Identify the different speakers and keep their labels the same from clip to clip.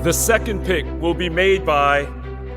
Speaker 1: The second pick will be made by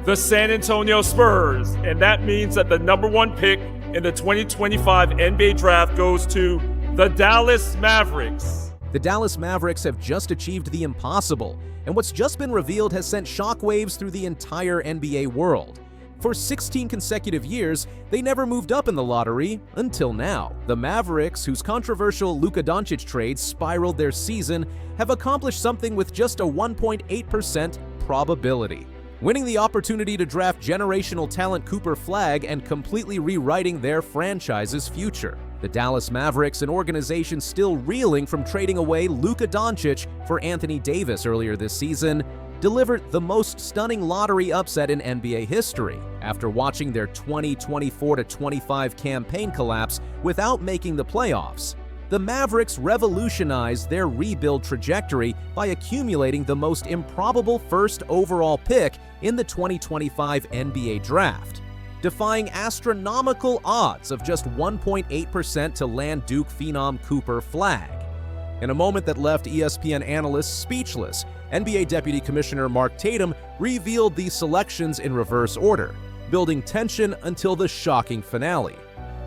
Speaker 1: the San Antonio Spurs, and that means that the number 1 pick in the 2025 NBA Draft goes to the Dallas Mavericks.
Speaker 2: The Dallas Mavericks have just achieved the impossible, and what's just been revealed has sent shockwaves through the entire NBA world. For 16 consecutive years, they never moved up in the lottery until now. The Mavericks, whose controversial Luka Dončić trade spiraled their season, have accomplished something with just a 1.8% probability. Winning the opportunity to draft generational talent Cooper Flagg and completely rewriting their franchise's future. The Dallas Mavericks, an organization still reeling from trading away Luka Dončić for Anthony Davis earlier this season, delivered the most stunning lottery upset in NBA history after watching their 2024-25 campaign collapse without making the playoffs. The Mavericks revolutionized their rebuild trajectory by accumulating the most improbable first overall pick in the 2025 NBA Draft, defying astronomical odds of just 1.8% to land Duke phenom Cooper Flagg. In a moment that left ESPN analysts speechless, NBA Deputy Commissioner Mark Tatum revealed these selections in reverse order, building tension until the shocking finale.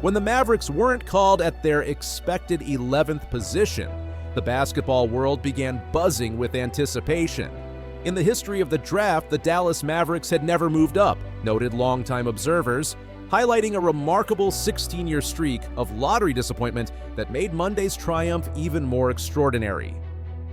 Speaker 2: When the Mavericks weren't called at their expected 11th position, the basketball world began buzzing with anticipation. In the history of the draft, the Dallas Mavericks had never moved up, noted longtime observers, highlighting a remarkable 16-year streak of lottery disappointment that made Monday's triumph even more extraordinary.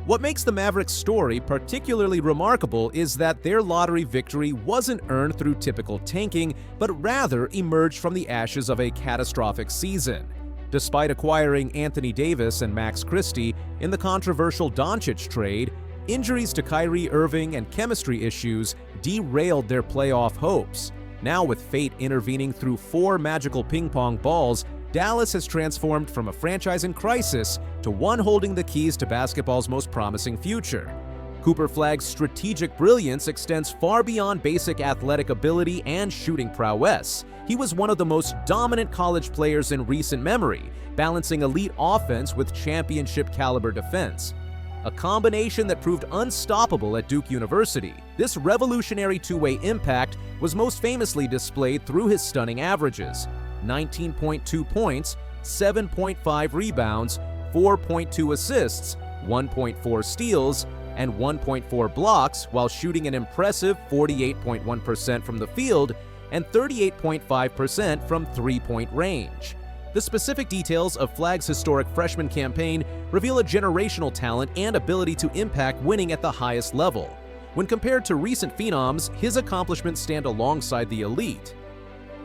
Speaker 2: What makes the Mavericks' story particularly remarkable is that their lottery victory wasn't earned through typical tanking, but rather emerged from the ashes of a catastrophic season. Despite acquiring Anthony Davis and Max Christie in the controversial Dončić trade, injuries to Kyrie Irving and chemistry issues derailed their playoff hopes. Now, with fate intervening through 4 magical ping-pong balls, Dallas has transformed from a franchise in crisis to one holding the keys to basketball's most promising future. Cooper Flagg's strategic brilliance extends far beyond basic athletic ability and shooting prowess. He was one of the most dominant college players in recent memory, balancing elite offense with championship-caliber defense. A combination that proved unstoppable at Duke University. This revolutionary two-way impact was most famously displayed through his stunning averages: 19.2 points, 7.5 rebounds, 4.2 assists, 1.4 steals, and 1.4 blocks, while shooting an impressive 48.1% from the field and 38.5% from three-point range. The specific details of Flagg's historic freshman campaign reveal a generational talent and ability to impact winning at the highest level. When compared to recent phenoms, his accomplishments stand alongside the elite.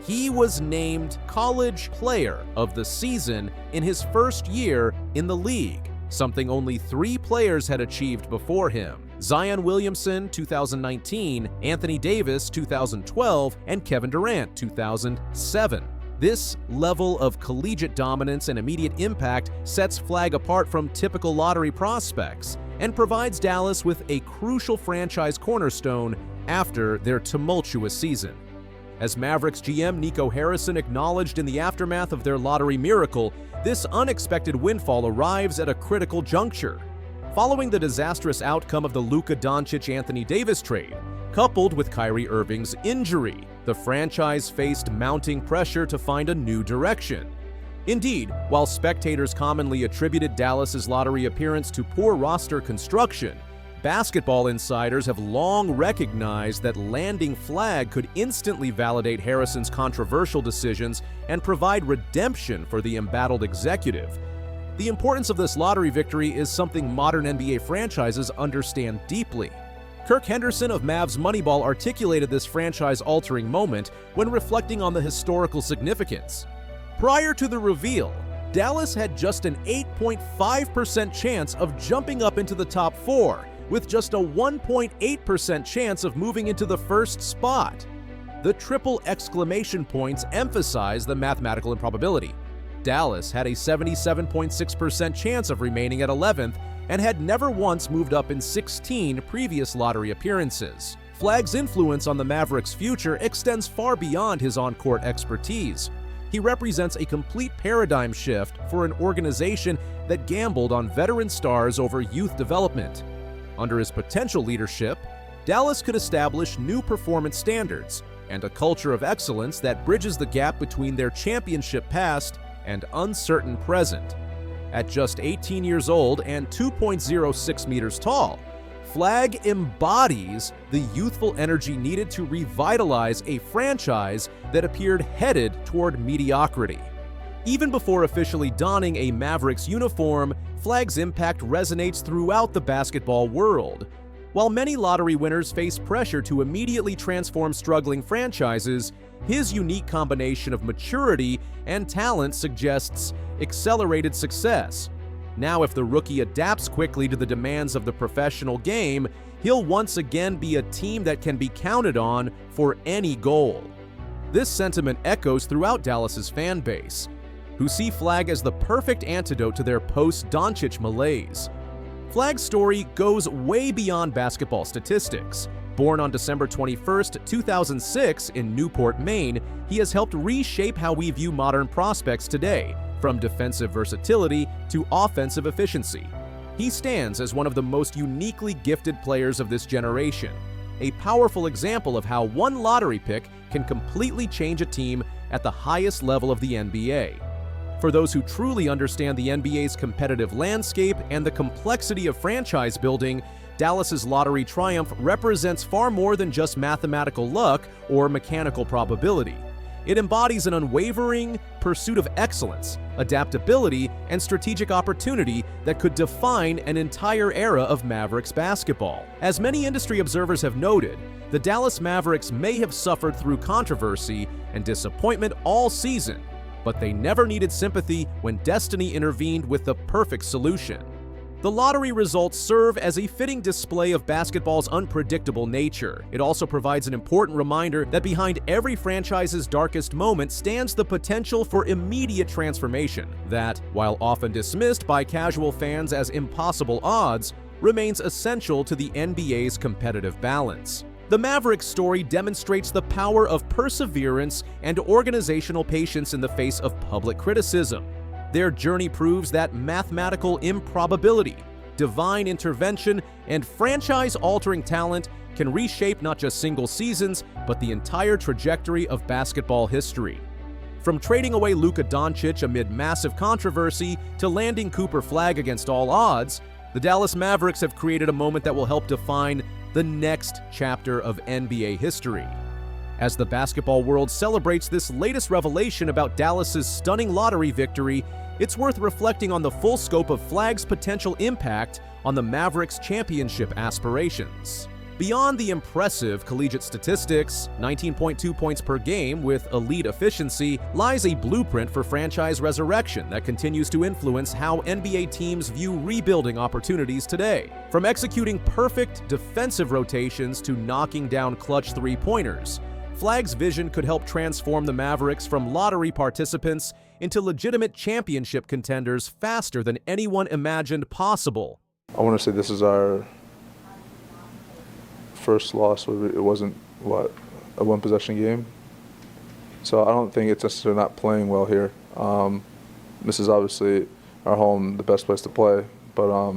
Speaker 2: He was named College Player of the Season in his first year in the league, something only 3 players had achieved before him: Zion Williamson, 2019, Anthony Davis, 2012, and Kevin Durant, 2007. This level of collegiate dominance and immediate impact sets Flagg apart from typical lottery prospects and provides Dallas with a crucial franchise cornerstone after their tumultuous season. As Mavericks GM Nico Harrison acknowledged in the aftermath of their lottery miracle, this unexpected windfall arrives at a critical juncture. Following the disastrous outcome of the Luka Dončić-Anthony Davis trade, coupled with Kyrie Irving's injury, the franchise faced mounting pressure to find a new direction. Indeed, while spectators commonly attributed Dallas's lottery appearance to poor roster construction, basketball insiders have long recognized that landing Flagg could instantly validate Harrison's controversial decisions and provide redemption for the embattled executive. The importance of this lottery victory is something modern NBA franchises understand deeply. Kirk Henderson of Mavs Moneyball articulated this franchise-altering moment when reflecting on the historical significance. Prior to the reveal, Dallas had just an 8.5% chance of jumping up into the top 4, with just a 1.8% chance of moving into the first spot. The triple exclamation points emphasize the mathematical improbability. Dallas had a 77.6% chance of remaining at 11th and had never once moved up in 16 previous lottery appearances. Flagg's influence on the Mavericks' future extends far beyond his on-court expertise. He represents a complete paradigm shift for an organization that gambled on veteran stars over youth development. Under his potential leadership, Dallas could establish new performance standards and a culture of excellence that bridges the gap between their championship past and uncertain present. At just 18 years old and 2.06 meters tall, Flagg embodies the youthful energy needed to revitalize a franchise that appeared headed toward mediocrity. Even before officially donning a Mavericks uniform, Flagg's impact resonates throughout the basketball world. While many lottery winners face pressure to immediately transform struggling franchises, his unique combination of maturity and talent suggests accelerated success. Now, if the rookie adapts quickly to the demands of the professional game, he'll once again be a team that can be counted on for any goal. This sentiment echoes throughout Dallas's fan base, who see Flagg as the perfect antidote to their post-Dončić malaise. Flagg's story goes way beyond basketball statistics. Born on December 21, 2006 in Newport, Maine, he has helped reshape how we view modern prospects today, from defensive versatility to offensive efficiency. He stands as one of the most uniquely gifted players of this generation, a powerful example of how one lottery pick can completely change a team at the highest level of the NBA. For those who truly understand the NBA's competitive landscape and the complexity of franchise building, Dallas's lottery triumph represents far more than just mathematical luck or mechanical probability. It embodies an unwavering pursuit of excellence, adaptability, and strategic opportunity that could define an entire era of Mavericks basketball. As many industry observers have noted, the Dallas Mavericks may have suffered through controversy and disappointment all season, but they never needed sympathy when destiny intervened with the perfect solution. The lottery results serve as a fitting display of basketball's unpredictable nature. It also provides an important reminder that behind every franchise's darkest moment stands the potential for immediate transformation that, while often dismissed by casual fans as impossible odds, remains essential to the NBA's competitive balance. The Mavericks story demonstrates the power of perseverance and organizational patience in the face of public criticism. Their journey proves that mathematical improbability, divine intervention, and franchise-altering talent can reshape not just single seasons, but the entire trajectory of basketball history. From trading away Luka Dončić amid massive controversy to landing Cooper Flagg against all odds, the Dallas Mavericks have created a moment that will help define the next chapter of NBA history. As the basketball world celebrates this latest revelation about Dallas's stunning lottery victory, it's worth reflecting on the full scope of Flagg's potential impact on the Mavericks' championship aspirations. Beyond the impressive collegiate statistics, 19.2 points per game with elite efficiency, lies a blueprint for franchise resurrection that continues to influence how NBA teams view rebuilding opportunities today. From executing perfect defensive rotations to knocking down clutch three-pointers, Flagg's vision could help transform the Mavericks from lottery participants into legitimate championship contenders faster than anyone imagined possible.
Speaker 3: I want to say this is our first loss. It wasn't, a one-possession game. So I don't think it's necessarily not playing well here. This is obviously our home, the best place to play, but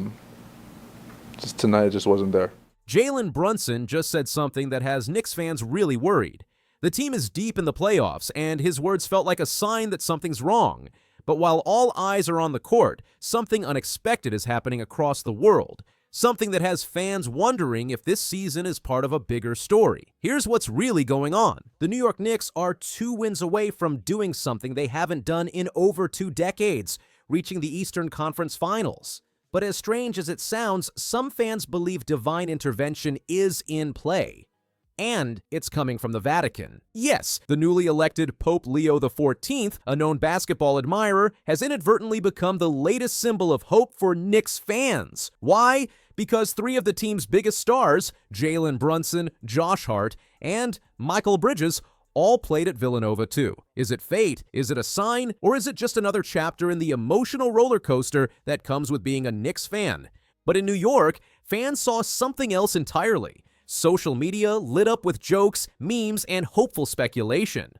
Speaker 3: just tonight it just wasn't there.
Speaker 2: Jalen Brunson just said something that has Knicks fans really worried. The team is deep in the playoffs, and his words felt like a sign that something's wrong. But while all eyes are on the court, something unexpected is happening across the world. Something that has fans wondering if this season is part of a bigger story. Here's what's really going on. The New York Knicks are 2 wins away from doing something they haven't done in over 2 decades, reaching the Eastern Conference Finals. But as strange as it sounds, some fans believe divine intervention is in play. And it's coming from the Vatican. Yes, the newly elected Pope Leo XIV, a known basketball admirer, has inadvertently become the latest symbol of hope for Knicks fans. Why? Because 3 of the team's biggest stars, Jalen Brunson, Josh Hart, and Michael Bridges, all played at Villanova too. Is it fate? Is it a sign? Or is it just another chapter in the emotional roller coaster that comes with being a Knicks fan? But in New York, fans saw something else entirely. Social media lit up with jokes, memes, and hopeful speculation.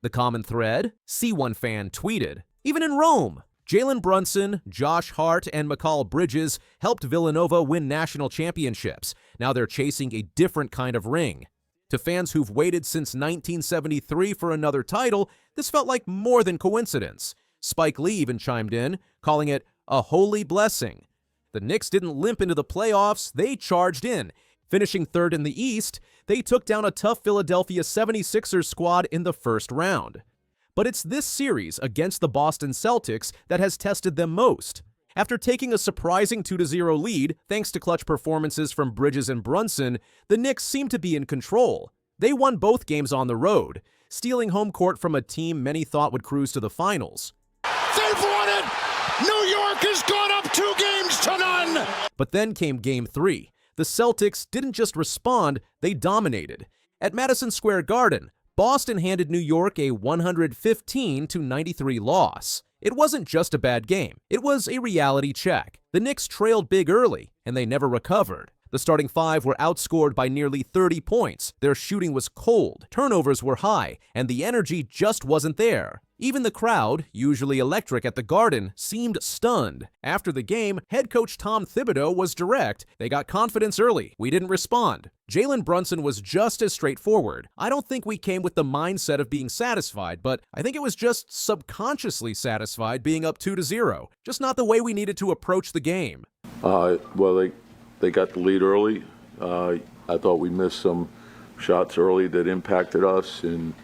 Speaker 2: The common thread? C1 fan tweeted, "Even in Rome, Jalen Brunson, Josh Hart, and McCall Bridges helped Villanova win national championships. Now they're chasing a different kind of ring. To fans who've waited since 1973 for another title, this felt like more than coincidence. Spike Lee even chimed in, calling it a holy blessing. The Knicks didn't limp into the playoffs, they charged in. Finishing third in the East, they took down a tough Philadelphia 76ers squad in the first round. But it's this series against the Boston Celtics that has tested them most. After taking a surprising 2-0 lead, thanks to clutch performances from Bridges and Brunson, the Knicks seem to be in control. They won both games on the road, stealing home court from a team many thought would cruise to the finals.
Speaker 4: They've won it! New York has gone up 2 games to none!
Speaker 2: But then came Game 3. The Celtics didn't just respond, they dominated. At Madison Square Garden, Boston handed New York a 115-93 loss. It wasn't just a bad game, it was a reality check. The Knicks trailed big early, and they never recovered. The starting five were outscored by nearly 30 points. Their shooting was cold, turnovers were high, and the energy just wasn't there. Even the crowd, usually electric at the Garden, seemed stunned. After the game, head coach Tom Thibodeau was direct. They got confidence early. We didn't respond. Jalen Brunson was just as straightforward. I don't think we came with the mindset of being satisfied, but I think it was just subconsciously satisfied being up 2-0. Just not the way we needed to approach the game.
Speaker 5: Well, they got the lead early. I thought we missed some shots early that impacted us, and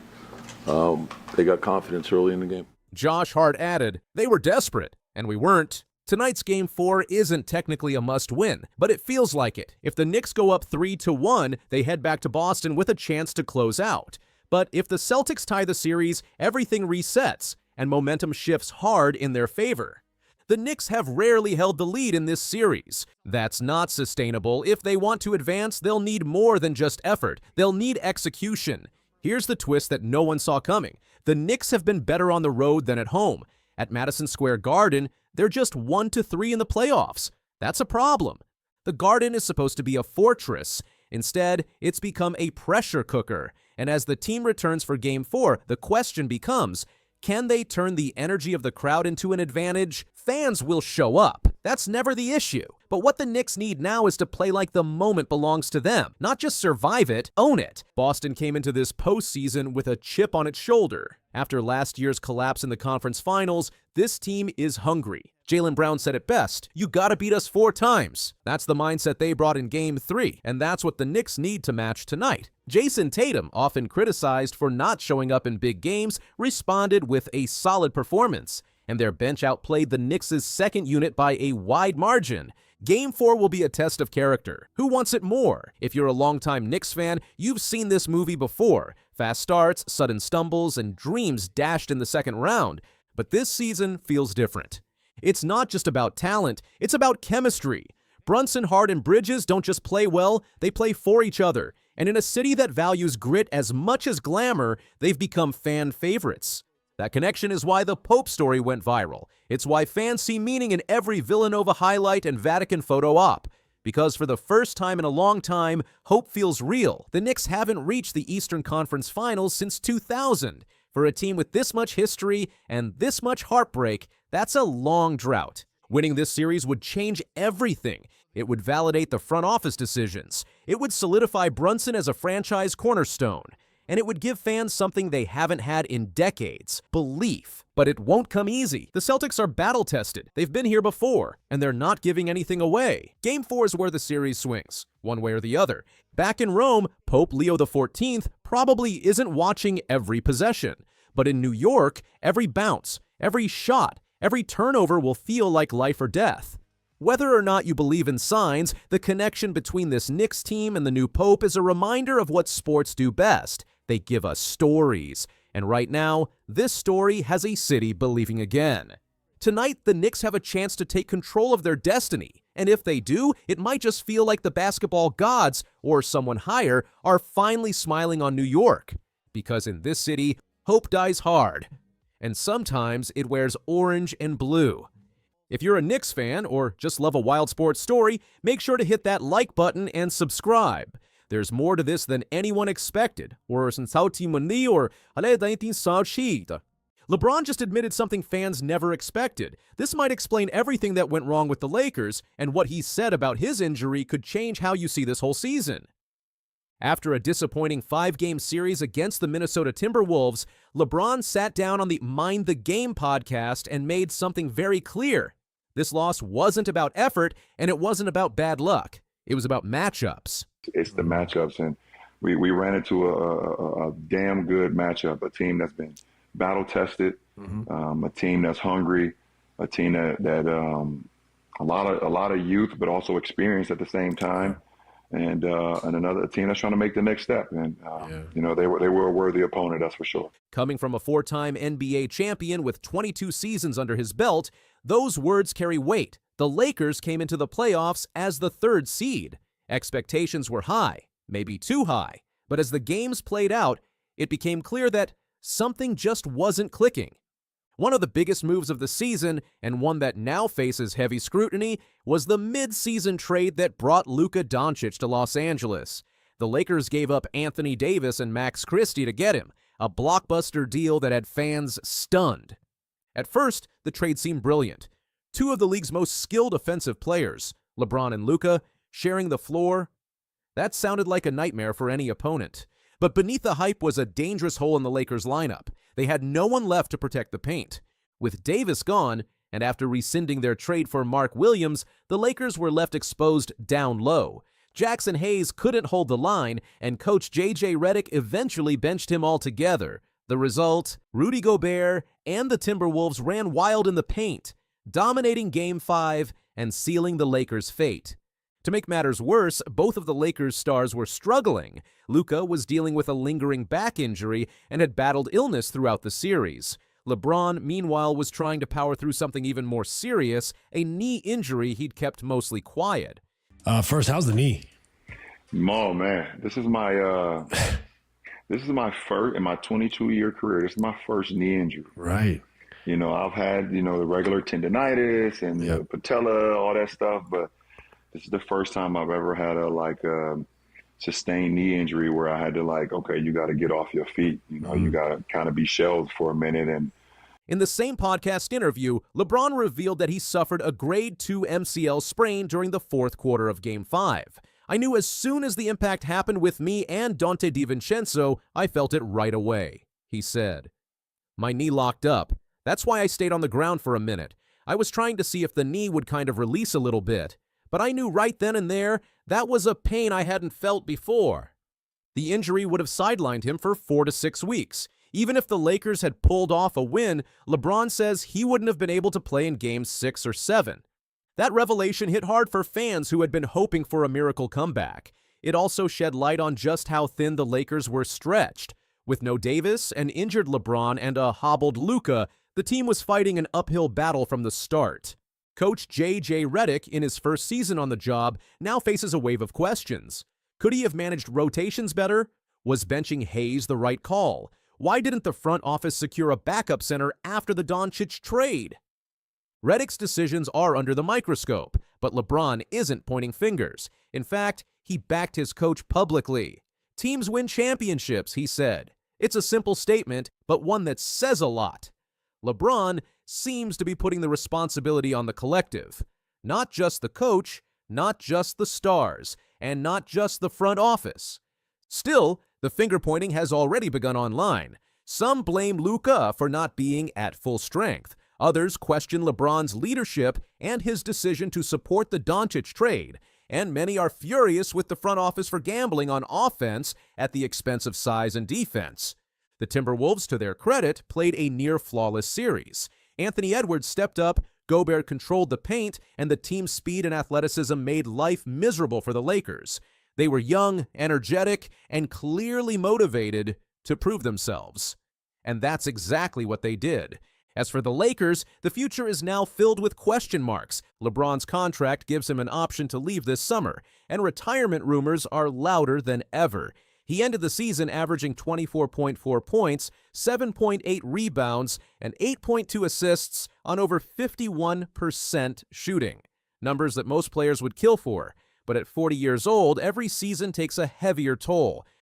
Speaker 5: they got confidence early in the game.
Speaker 2: Josh Hart added, they were desperate, and we weren't. Tonight's Game 4 isn't technically a must-win, but it feels like it. If the Knicks go up 3-1, they head back to Boston with a chance to close out. But if the Celtics tie the series, everything resets, and momentum shifts hard in their favor. The Knicks have rarely held the lead in this series. That's not sustainable. If they want to advance, they'll need more than just effort. They'll need execution. Here's the twist that no one saw coming. The Knicks have been better on the road than at home. At Madison Square Garden, they're just 1-3 in the playoffs. That's a problem. The Garden is supposed to be a fortress. Instead, it's become a pressure cooker. And as the team returns for Game 4, the question becomes, can they turn the energy of the crowd into an advantage? Fans will show up. That's never the issue. But what the Knicks need now is to play like the moment belongs to them. Not just survive it, own it. Boston came into this postseason with a chip on its shoulder. After last year's collapse in the conference finals, this team is hungry. Jaylen Brown said it best, you gotta beat us 4 times. That's the mindset they brought in Game 3, and that's what the Knicks need to match tonight. Jason Tatum, often criticized for not showing up in big games, responded with a solid performance, and their bench outplayed the Knicks' second unit by a wide margin. Game 4 will be a test of character. Who wants it more? If you're a longtime Knicks fan, you've seen this movie before. Fast starts, sudden stumbles, and dreams dashed in the second round. But this season feels different. It's not just about talent, it's about chemistry. Brunson, Hart, and Bridges don't just play well, they play for each other. And in a city that values grit as much as glamour, they've become fan favorites. That connection is why the Pope story went viral. It's why fans see meaning in every Villanova highlight and Vatican photo op. Because for the first time in a long time, hope feels real. The Knicks haven't reached the Eastern Conference Finals since 2000. For a team with this much history and this much heartbreak, that's a long drought. Winning this series would change everything. It would validate the front office decisions. It would solidify Brunson as a franchise cornerstone. And it would give fans something they haven't had in decades, belief. But it won't come easy. The Celtics are battle-tested. They've been here before, and they're not giving anything away. Game 4 is where the series swings, one way or the other. Back in Rome, Pope Leo XIV probably isn't watching every possession. But in New York, every bounce, every shot, every turnover will feel like life or death. Whether or not you believe in signs, the connection between this Knicks team and the new Pope is a reminder of what sports do best. They give us stories. And right now, this story has a city believing again. Tonight, the Knicks have a chance to take control of their destiny. And if they do, it might just feel like the basketball gods, or someone higher, are finally smiling on New York. Because in this city, hope dies hard. And sometimes it wears orange and blue. If you're a Knicks fan or just love a wild sports story, make sure to hit that like button and subscribe. There's more to this than anyone expected, or LeBron just admitted something fans never expected. This might explain everything that went wrong with the Lakers, and what he said about his injury could change how you see this whole season. After a disappointing 5-game series against the Minnesota Timberwolves, LeBron sat down on the Mind the Game podcast and made something very clear. This loss wasn't about effort, and it wasn't about bad luck. It was about matchups.
Speaker 6: It's the matchups, and we ran into a damn good matchup, a team that's been battle-tested, a team that's hungry, a team that a lot of youth, but also experience at the same time. And another team that's trying to make the next step. And, you know, they were a worthy opponent, that's for sure.
Speaker 2: Coming from a 4-time NBA champion with 22 seasons under his belt, those words carry weight. The Lakers came into the playoffs as the 3rd seed. Expectations were high, maybe too high. But as the games played out, it became clear that something just wasn't clicking. One of the biggest moves of the season, and one that now faces heavy scrutiny, was the mid-season trade that brought Luka Dončić to Los Angeles. The Lakers gave up Anthony Davis and Max Christie to get him, a blockbuster deal that had fans stunned. At first, the trade seemed brilliant. 2 of the league's most skilled offensive players, LeBron and Luka, sharing the floor. That sounded like a nightmare for any opponent. But beneath the hype was a dangerous hole in the Lakers' lineup. They had no one left to protect the paint. With Davis gone, and after rescinding their trade for Mark Williams, the Lakers were left exposed down low. Jackson Hayes couldn't hold the line, and coach J.J. Redick eventually benched him altogether. The result? Rudy Gobert and the Timberwolves ran wild in the paint, dominating Game 5 and sealing the Lakers' fate. To make matters worse, both of the Lakers' stars were struggling. Luka was dealing with a lingering back injury and had battled illness throughout the series. LeBron, meanwhile, was trying to power through something even more serious, a knee injury he'd kept mostly quiet.
Speaker 7: First, how's the knee?
Speaker 6: Oh, man, this is my first, in my 22-year career, this is my first knee injury.
Speaker 7: Right.
Speaker 6: You know, I've had, you know, the regular tendonitis and the patella, all that stuff, but this is the first time I've ever had a sustained knee injury where I had to okay, you got to get off your feet. You know, you got to kind of be shelved for a minute. And
Speaker 2: in the same podcast interview, LeBron revealed that he suffered a grade 2 MCL sprain during the 4th quarter of Game 5. I knew as soon as the impact happened with me and Dante DiVincenzo, I felt it right away, he said. My knee locked up. That's why I stayed on the ground for a minute. I was trying to see if the knee would kind of release a little bit. But I knew right then and there that was a pain I hadn't felt before. The injury would have sidelined him for 4 to 6 weeks. Even if the Lakers had pulled off a win, LeBron says he wouldn't have been able to play in Games 6 or 7. That revelation hit hard for fans who had been hoping for a miracle comeback. It also shed light on just how thin the Lakers were stretched. With no Davis, an injured LeBron, and a hobbled Luka, the team was fighting an uphill battle from the start. Coach J.J. Redick, in his first season on the job, now faces a wave of questions. Could he have managed rotations better? Was benching Hayes the right call? Why didn't the front office secure a backup center after the Dončić trade? Redick's decisions are under the microscope, but LeBron isn't pointing fingers. In fact, he backed his coach publicly. Teams win championships, he said. It's a simple statement, but one that says a lot. LeBron seems to be putting the responsibility on the collective. Not just the coach, not just the stars, and not just the front office. Still, the finger-pointing has already begun online. Some blame Luka for not being at full strength. Others question LeBron's leadership and his decision to support the Dončić trade. And many are furious with the front office for gambling on offense at the expense of size and defense. The Timberwolves, to their credit, played a near-flawless series. Anthony Edwards stepped up, Gobert controlled the paint, and the team's speed and athleticism made life miserable for the Lakers. They were young, energetic, and clearly motivated to prove themselves. And that's exactly what they did. As for the Lakers, the future is now filled with question marks. LeBron's contract gives him an option to leave this summer, and retirement rumors are louder than ever. He ended the season averaging 24.4 points, 7.8 rebounds, and 8.2 assists on over 51% shooting. Numbers that most players would kill for. But at 40 years old, every season takes a heavier toll.